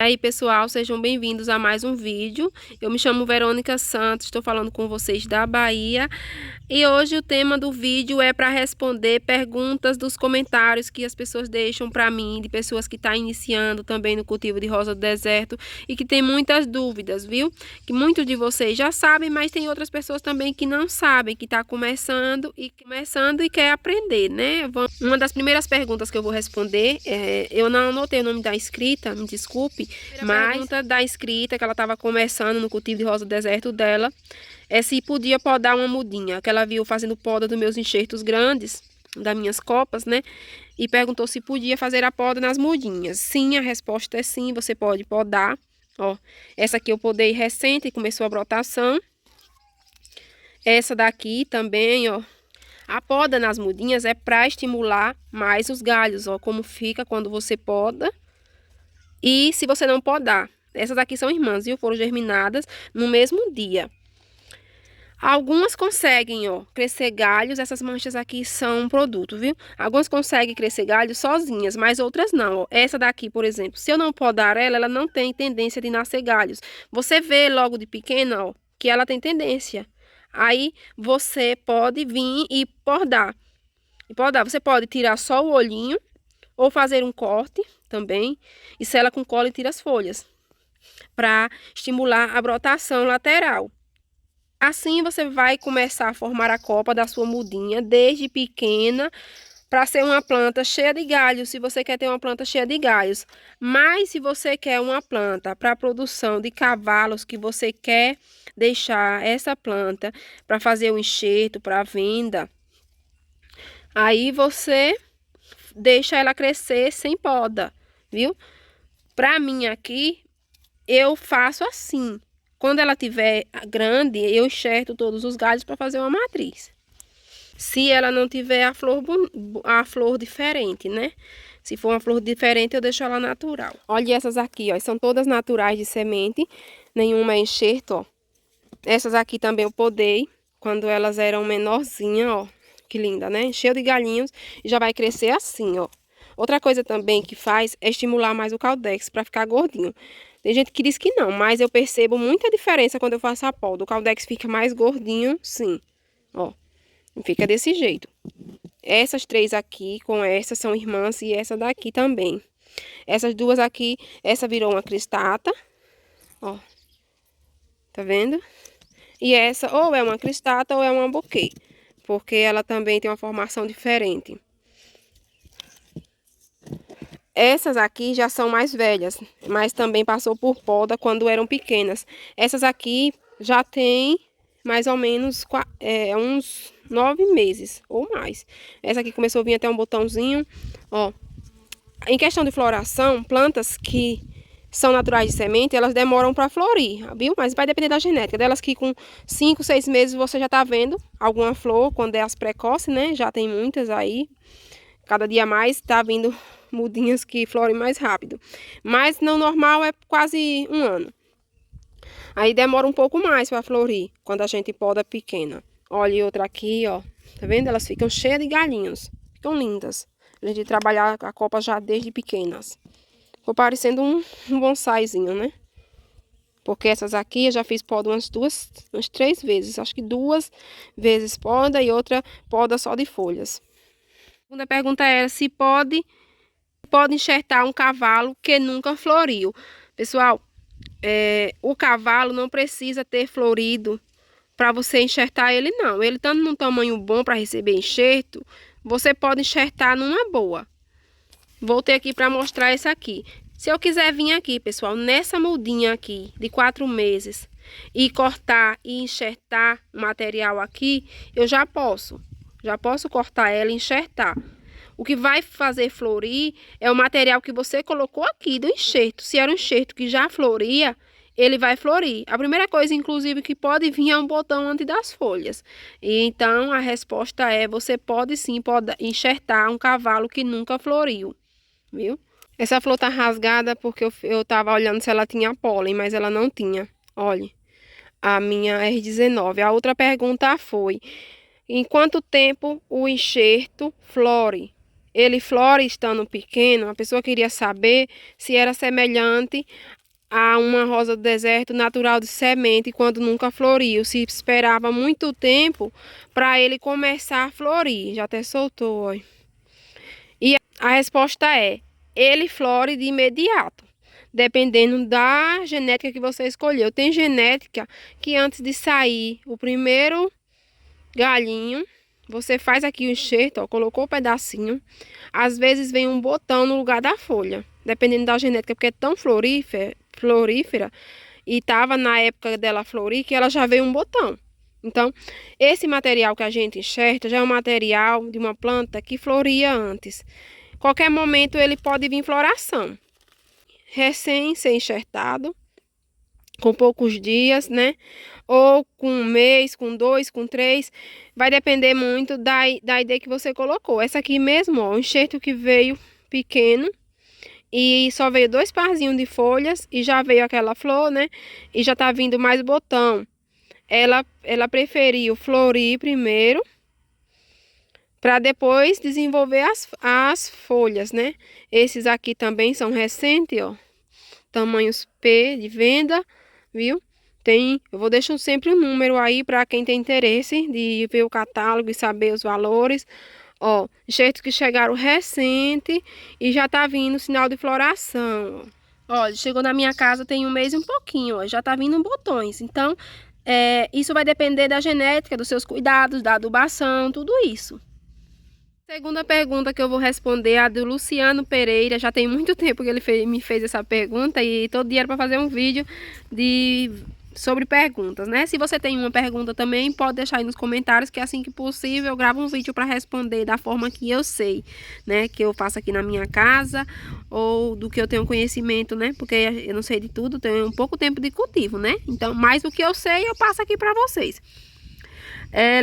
E aí, pessoal, sejam bem-vindos a mais um vídeo. Eu me chamo Verônica Santos, estou falando com vocês da Bahia. E hoje o tema do vídeo é para responder perguntas dos comentários que as pessoas deixam para mim, de pessoas que estão iniciando também no cultivo de rosa do deserto e que tem muitas dúvidas, viu? Que muitos de vocês já sabem, mas tem outras pessoas também que não sabem, que está começando e quer aprender, né? Uma das primeiras perguntas que eu vou responder, eu não anotei o nome da inscrita, me desculpe, mas pergunta da inscrita que ela estava começando no cultivo de rosa do deserto dela é se podia podar uma mudinha, que ela viu fazendo poda dos meus enxertos grandes, das minhas copas, né? E perguntou se podia fazer a poda nas mudinhas. Sim, a resposta é sim, você pode podar. Ó, essa aqui eu podei recente e começou a brotação. Essa daqui também, ó. A poda nas mudinhas é para estimular mais os galhos, ó, como fica quando você poda. E se você não podar, essas aqui são irmãs, viu? Foram germinadas no mesmo dia. Algumas conseguem, ó, crescer galhos, essas manchas aqui são um produto, viu? Algumas conseguem crescer galhos sozinhas, mas outras não, ó. Essa daqui, por exemplo, se eu não podar ela, ela não tem tendência de nascer galhos. Você vê logo de pequena, ó, que ela tem tendência. Aí você pode vir e podar. Você pode tirar só o olhinho ou fazer um corte também e sela com cola e tira as folhas para estimular a brotação lateral. Assim você vai começar a formar a copa da sua mudinha desde pequena para ser uma planta cheia de galhos, se você quer ter uma planta cheia de galhos. Mas se você quer uma planta para a produção de cavalos, que você quer deixar essa planta para fazer o enxerto, para venda, aí você deixa ela crescer sem poda, viu? Para mim aqui, eu faço assim. Quando ela tiver grande, eu enxerto todos os galhos para fazer uma matriz. Se ela não tiver a flor diferente, né? Se for uma flor diferente, eu deixo ela natural. Olha essas aqui, ó. São todas naturais de semente. Nenhuma é enxerto, ó. Essas aqui também eu podei quando elas eram menorzinhas, ó. Que linda, né? Cheio de galhinhos. E já vai crescer assim, ó. Outra coisa também que faz é estimular mais o caldex para ficar gordinho. Tem gente que diz que não, mas eu percebo muita diferença quando eu faço a poda. O caldex fica mais gordinho, sim. Ó, fica desse jeito. Essas três aqui com essa são irmãs e essa daqui também. Essas duas aqui, essa virou uma cristata. Ó, tá vendo? E essa ou é uma cristata ou é uma buquê, porque ela também tem uma formação diferente. Essas aqui já são mais velhas, mas também passou por poda quando eram pequenas. Essas aqui já tem mais ou menos uns 9 meses ou mais. Essa aqui começou a vir até um botãozinho, ó. Em questão de floração, plantas que são naturais de semente, elas demoram para florir, viu? Mas vai depender da genética. Delas que com 5, 6 meses você já tá vendo alguma flor, quando é as precoces, né? Já tem muitas aí. Cada dia mais tá vindo mudinhas que florem mais rápido. Mas no normal é quase um ano. Aí demora um pouco mais para florir, quando a gente poda pequena. Olha outra aqui, ó. Tá vendo? Elas ficam cheias de galinhos. Ficam lindas. A gente trabalhar a copa já desde pequenas. Ficou parecendo um bonsaizinho, né? Porque essas aqui eu já fiz poda umas 3 vezes. Acho que 2 vezes poda e outra poda só de folhas. A segunda pergunta era se pode enxertar um cavalo que nunca floriu. Pessoal, o cavalo não precisa ter florido para você enxertar ele, não. Ele estando num tamanho bom para receber enxerto, você pode enxertar numa boa. Voltei aqui para mostrar essa aqui. Se eu quiser vir aqui, pessoal, nessa mudinha aqui de 4 meses e cortar e enxertar o material aqui, eu já posso. Já posso cortar ela e enxertar. O que vai fazer florir é o material que você colocou aqui do enxerto. Se era um enxerto que já floria, ele vai florir. A primeira coisa, inclusive, que pode vir é um botão antes das folhas. E então, a resposta é, você pode sim enxertar um cavalo que nunca floriu, viu? Essa flor tá rasgada porque eu tava olhando se ela tinha pólen, mas ela não tinha. Olha, a minha R19. A outra pergunta foi, em quanto tempo o enxerto flore? ele flora estando pequeno, a pessoa queria saber se era semelhante a uma rosa do deserto natural de semente quando nunca floriu, se esperava muito tempo para ele começar a florir. Já até soltou, ó. E a resposta é: ele flore de imediato, dependendo da genética que você escolheu. Tem genética que antes de sair o primeiro galhinho, você faz aqui o enxerto, ó, colocou o pedacinho. Às vezes vem um botão no lugar da folha, dependendo da genética, porque é tão florífera e estava na época dela florir que ela já veio um botão. Então, esse material que a gente enxerta já é um material de uma planta que floria antes. Qualquer momento ele pode vir floração. Recém ser enxertado, com poucos dias, né? Ou com um mês, com 2, com 3. Vai depender muito da ideia que você colocou. Essa aqui mesmo, ó, o enxerto que veio pequeno. E só veio 2 parzinhos de folhas e já veio aquela flor, né? E já tá vindo mais botão. Ela preferiu florir primeiro, para depois desenvolver as folhas, né? Esses aqui também são recentes, ó. Tamanhos P de venda, viu? Eu vou deixar sempre um número aí para quem tem interesse de ver o catálogo e saber os valores. Ó, enxertos que chegaram recente e já tá vindo sinal de floração. Ó, chegou na minha casa tem um mês e um pouquinho, ó, já tá vindo botões. Então, isso vai depender da genética, dos seus cuidados, da adubação, tudo isso. Segunda pergunta que eu vou responder é a do Luciano Pereira. Já tem muito tempo que ele me fez essa pergunta e todo dia era para fazer um vídeo sobre perguntas, né? Se você tem uma pergunta também, pode deixar aí nos comentários, que assim que possível eu gravo um vídeo para responder da forma que eu sei, né? Que eu faço aqui na minha casa ou do que eu tenho conhecimento, né? Porque eu não sei de tudo, tenho um pouco tempo de cultivo, né? Então, mais do que eu sei, eu passo aqui para vocês.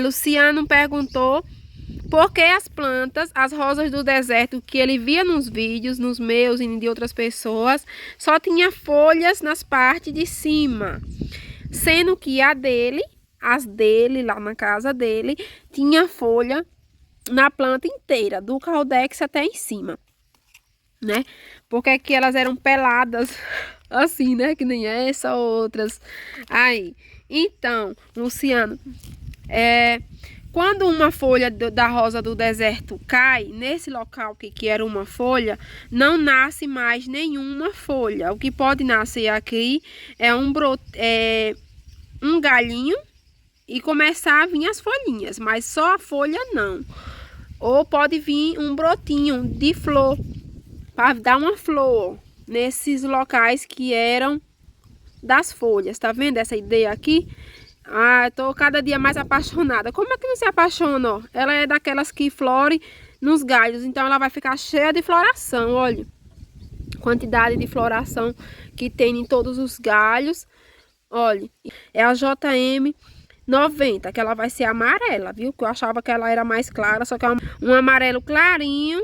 Luciano perguntou por que as plantas, as rosas do deserto que ele via nos vídeos, nos meus e de outras pessoas, só tinha folhas nas partes de cima, sendo que as dele lá na casa dele, tinha folha na planta inteira, do caudex até em cima, né? Porque aqui elas eram peladas assim, né? Que nem essa, outras. Aí, então, Luciano, quando uma folha da rosa do deserto cai, nesse local que era uma folha, não nasce mais nenhuma folha. O que pode nascer aqui é um galhinho e começar a vir as folhinhas, mas só a folha não. Ou pode vir um brotinho de flor, para dar uma flor nesses locais que eram das folhas. Tá vendo essa ideia aqui? Ah, tô cada dia mais apaixonada. Como é que não se apaixona, ó? Ela é daquelas que flore nos galhos, então ela vai ficar cheia de floração, olha. Quantidade de floração que tem em todos os galhos. Olha, é a JM 90, que ela vai ser amarela, viu? Que eu achava que ela era mais clara, só que é um amarelo clarinho.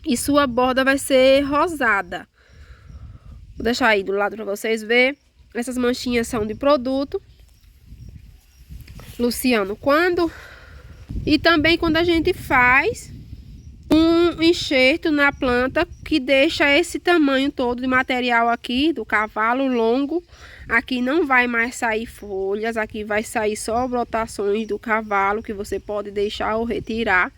E sua borda vai ser rosada. Vou deixar aí do lado para vocês verem. Essas manchinhas são de produto. Luciano, e também quando a gente faz um enxerto na planta que deixa esse tamanho todo de material aqui do cavalo longo, aqui não vai mais sair folhas, aqui vai sair só brotações do cavalo que você pode deixar ou retirar.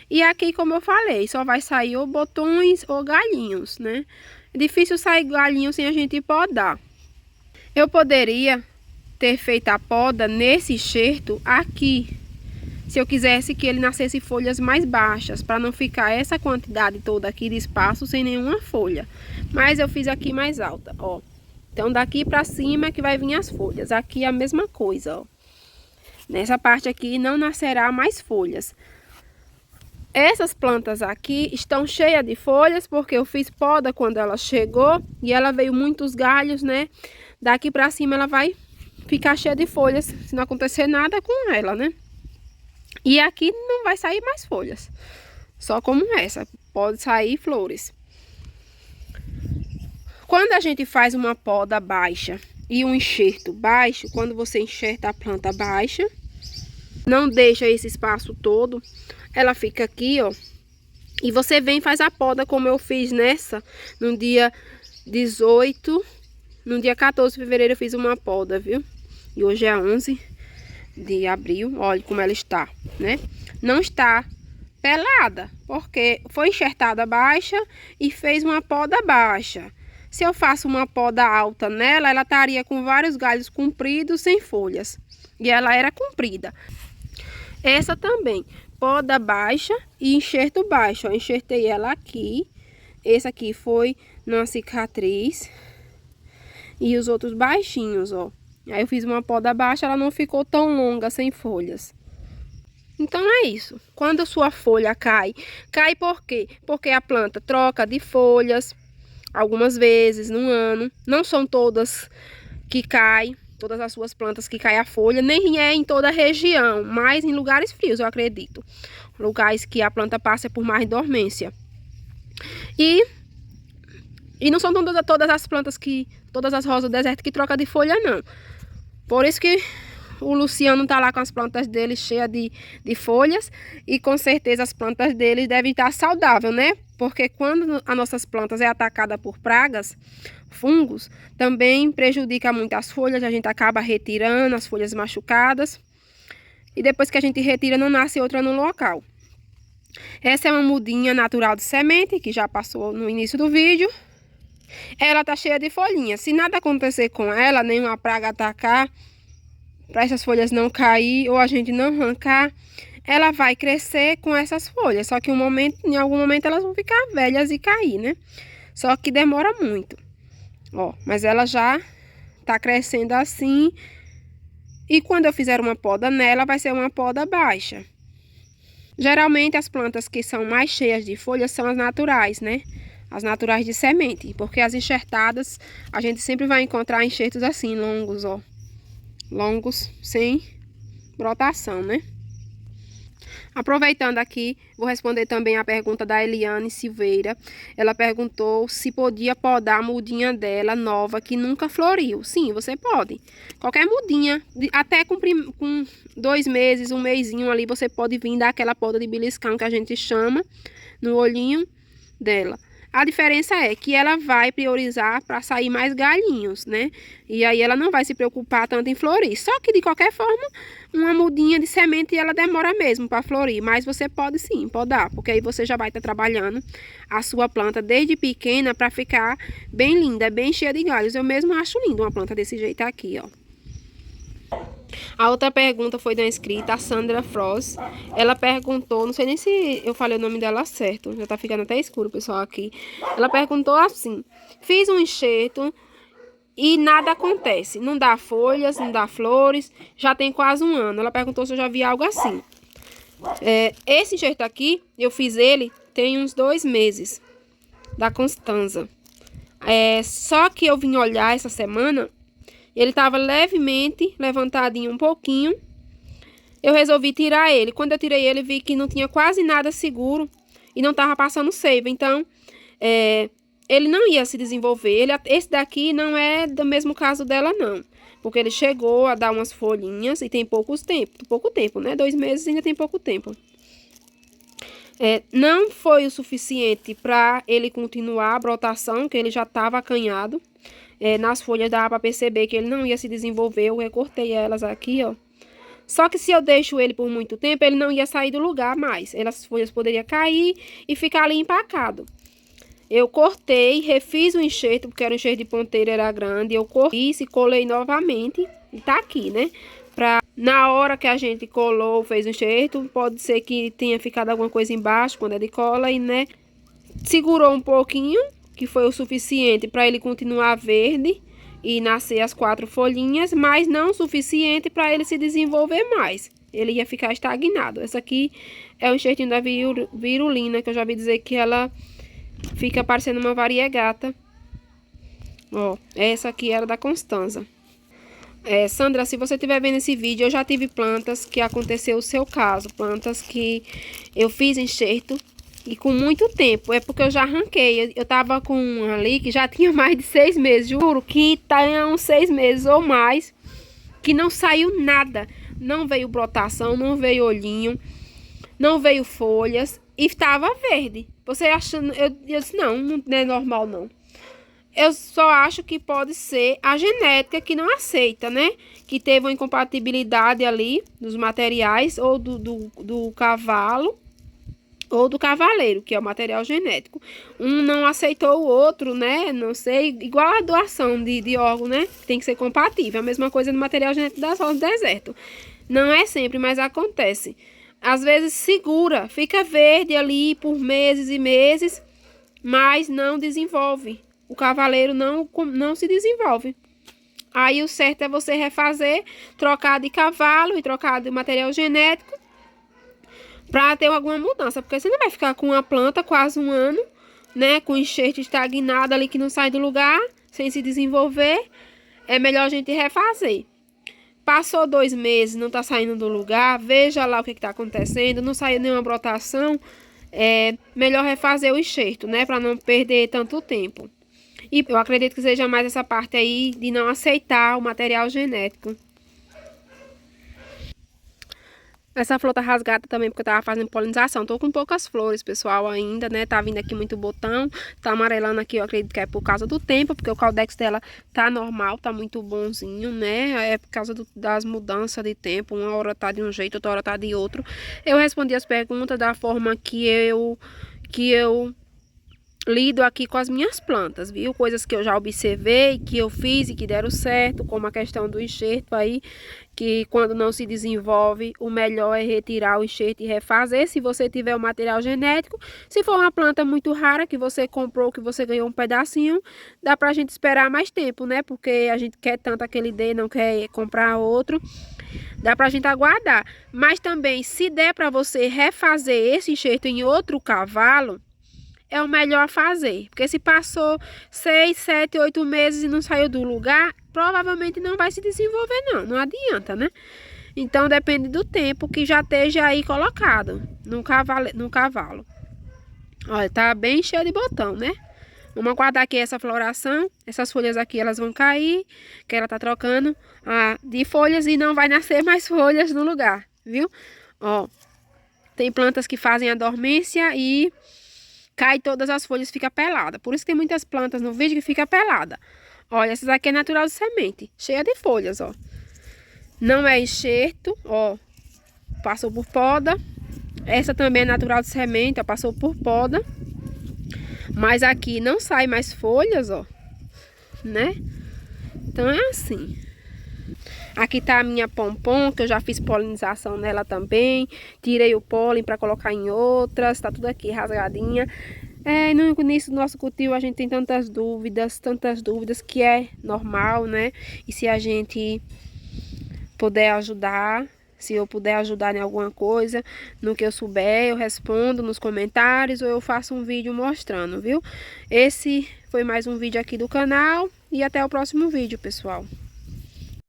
E aqui, como eu falei, só vai sair ou botões ou galhinhos, né? É difícil sair galinho sem a gente podar. Eu poderia ter feito a poda nesse enxerto aqui, se eu quisesse que ele nascesse folhas mais baixas, para não ficar essa quantidade toda aqui de espaço sem nenhuma folha. Mas eu fiz aqui mais alta, ó. Então daqui para cima é que vai vir as folhas. Aqui é a mesma coisa, ó. Nessa parte aqui não nascerá mais folhas. Essas plantas aqui estão cheias de folhas porque eu fiz poda quando ela chegou e ela veio muitos galhos, né? Daqui para cima ela vai ficar cheia de folhas se não acontecer nada com ela, né? E aqui não vai sair mais folhas, só como essa, pode sair flores. Quando a gente faz uma poda baixa e um enxerto baixo, quando você enxerta a planta baixa, não deixa esse espaço todo, ela fica aqui, ó, E você vem e faz a poda como eu fiz nessa, no dia 18, no dia 14 de fevereiro eu fiz uma poda, viu? E hoje é 11 de abril, olha como ela está, né? Não está pelada, porque foi enxertada baixa e fez uma poda baixa. Se eu faço uma poda alta nela, ela estaria com vários galhos compridos, sem folhas. E ela era comprida. Essa também, poda baixa e enxerto baixo. Eu enxertei ela aqui. Esse aqui foi numa cicatriz. E os outros baixinhos, ó. Aí eu fiz uma poda baixa, ela não ficou tão longa, sem folhas. Então é isso. Quando a sua folha cai, cai por quê? Porque a planta troca de folhas algumas vezes no ano. Não são todas que caem, todas as suas plantas que cai a folha, nem é em toda a região, mas em lugares frios, eu acredito. Lugares que a planta passa por mais dormência. E não são todas as plantas todas as rosas do deserto que troca de folha, não. Por isso que o Luciano tá lá com as plantas dele cheias de folhas. E com certeza as plantas dele devem estar saudáveis, né? Porque quando as nossas plantas é atacada por pragas, fungos, também prejudica muito as folhas. A gente acaba retirando as folhas machucadas. E depois que a gente retira, não nasce outra no local. Essa é uma mudinha natural de semente, que já passou no início do vídeo. Ela tá cheia de folhinhas. Se nada acontecer com ela, nenhuma praga atacar, para essas folhas não cair ou a gente não arrancar, ela vai crescer com essas folhas. Só que em algum momento elas vão ficar velhas e cair, né? Só que demora muito. Ó, mas ela já tá crescendo assim. E quando eu fizer uma poda nela, vai ser uma poda baixa. Geralmente as plantas que são mais cheias de folhas são as naturais, né? As naturais de semente. Porque as enxertadas, a gente sempre vai encontrar enxertos assim, longos, ó. Longos, sem brotação, né? Aproveitando aqui, vou responder também a pergunta da Eliane Silveira. Ela perguntou se podia podar a mudinha dela nova que nunca floriu. Sim, você pode. Qualquer mudinha, até com 2 meses, um mesinho ali, você pode vir dar aquela poda de beliscão que a gente chama no olhinho dela. A diferença é que ela vai priorizar para sair mais galhinhos, né? E aí ela não vai se preocupar tanto em florir. Só que de qualquer forma, uma mudinha de semente ela demora mesmo para florir. Mas você pode sim podar, porque aí você já vai estar trabalhando a sua planta desde pequena para ficar bem linda, bem cheia de galhos. Eu mesmo acho lindo uma planta desse jeito aqui, ó. A outra pergunta foi da inscrita, a Sandra Frost. Ela perguntou, não sei nem se eu falei o nome dela certo, já tá ficando até escuro, pessoal, aqui. Ela perguntou assim: fiz um enxerto e nada acontece. Não dá folhas, não dá flores, já tem quase um ano. Ela perguntou se eu já vi algo assim. Esse enxerto aqui, eu fiz ele tem uns 2 meses, da Constanza. Só que eu vim olhar essa semana, ele estava levemente levantadinho um pouquinho. Eu resolvi tirar ele. Quando eu tirei ele, vi que não tinha quase nada seguro e não estava passando seiva. Então, ele não ia se desenvolver. Esse daqui não é do mesmo caso dela, não. Porque ele chegou a dar umas folhinhas e tem pouco tempo, né? 2 meses ainda tem pouco tempo. Não foi o suficiente para ele continuar a brotação, que ele já estava acanhado. Nas folhas dava para perceber que ele não ia se desenvolver. Eu recortei elas aqui, ó. Só que se eu deixo ele por muito tempo, ele não ia sair do lugar mais. As folhas poderiam cair e ficar ali empacado. Eu cortei, refiz o enxerto, porque era um enxerto de ponteira, era grande. Eu cortei e colei novamente. E tá aqui, né? Na hora que a gente colou, fez o enxerto, pode ser que tenha ficado alguma coisa embaixo quando ele cola e, né? Segurou um pouquinho, que foi o suficiente para ele continuar verde e nascer as 4 folhinhas, mas não o suficiente para ele se desenvolver mais. Ele ia ficar estagnado. Essa aqui é o enxertinho da virulina, que eu já vi dizer que ela fica parecendo uma variegata. Ó, essa aqui era da Constanza. Sandra, se você estiver vendo esse vídeo, eu já tive plantas que aconteceu o seu caso. Plantas que eu fiz enxerto e com muito tempo, porque eu já arranquei. Eu tava com uma ali que já tinha mais de 6 meses, juro que tá uns 6 meses ou mais, que não saiu nada. Não veio brotação, não veio olhinho, não veio folhas. e estava verde. Você achando, eu disse, não, não é normal não. Eu só acho que pode ser a genética que não aceita, né? Que teve uma incompatibilidade ali dos materiais, ou do cavalo, ou do cavaleiro, que é o material genético. Um não aceitou o outro, né? Não sei, igual a doação de órgão, né? Tem que ser compatível. A mesma coisa no material genético das rosas do deserto. Não é sempre, mas acontece. Às vezes segura, fica verde ali por meses e meses, mas não desenvolve. O cavaleiro não se desenvolve. Aí o certo é você refazer, trocar de cavalo e trocar de material genético para ter alguma mudança. Porque você não vai ficar com uma planta quase um ano, né? Com enxerto estagnado ali que não sai do lugar, sem se desenvolver. É melhor a gente refazer. Passou 2 meses, não tá saindo do lugar, veja lá o que está acontecendo, não saiu nenhuma brotação. É melhor refazer o enxerto, né? Para não perder tanto tempo. E eu acredito que seja mais essa parte aí de não aceitar o material genético. Essa flor tá rasgada também porque eu tava fazendo polinização. Tô com poucas flores, pessoal, ainda, né? Tá vindo aqui muito botão. Tá amarelando aqui, eu acredito que é por causa do tempo, porque o caldex dela tá normal, tá muito bonzinho, né? É por causa das mudanças de tempo. Uma hora tá de um jeito, outra hora tá de outro. Eu respondi as perguntas da forma que eu lido aqui com as minhas plantas, viu? Coisas que eu já observei, que eu fiz e que deram certo, como a questão do enxerto aí, que quando não se desenvolve, o melhor é retirar o enxerto e refazer, se você tiver o material genético. Se for uma planta muito rara, que você comprou, que você ganhou um pedacinho, dá pra gente esperar mais tempo, né? Porque a gente quer tanto aquele D, não quer comprar outro. Dá pra gente aguardar. Mas também, se der pra você refazer esse enxerto em outro cavalo, é o melhor fazer, porque se passou 6, 7, 8 meses e não saiu do lugar, provavelmente não vai se desenvolver não adianta, né? Então depende do tempo que já esteja aí colocado no cavalo. Olha, tá bem cheio de botão, né? Vamos aguardar aqui essa floração, essas folhas aqui elas vão cair, que ela tá trocando de folhas e não vai nascer mais folhas no lugar, viu? Ó, tem plantas que fazem a dormência e cai todas as folhas, fica pelada. Por isso que tem muitas plantas no vídeo que fica pelada. Olha, essas aqui é natural de semente, cheia de folhas, ó. Não é enxerto, ó. Passou por poda. Essa também é natural de semente, ó. Passou por poda. Mas aqui não sai mais folhas, ó. Né? Então é assim. Aqui tá a minha pompom, que eu já fiz polinização nela também. Tirei o pólen para colocar em outras. Tá tudo aqui rasgadinha. No início do nosso cultivo a gente tem tantas dúvidas que é normal, né? E se a gente puder ajudar, se eu puder ajudar em alguma coisa, no que eu souber, eu respondo nos comentários ou eu faço um vídeo mostrando, viu? Esse foi mais um vídeo aqui do canal e até o próximo vídeo, pessoal.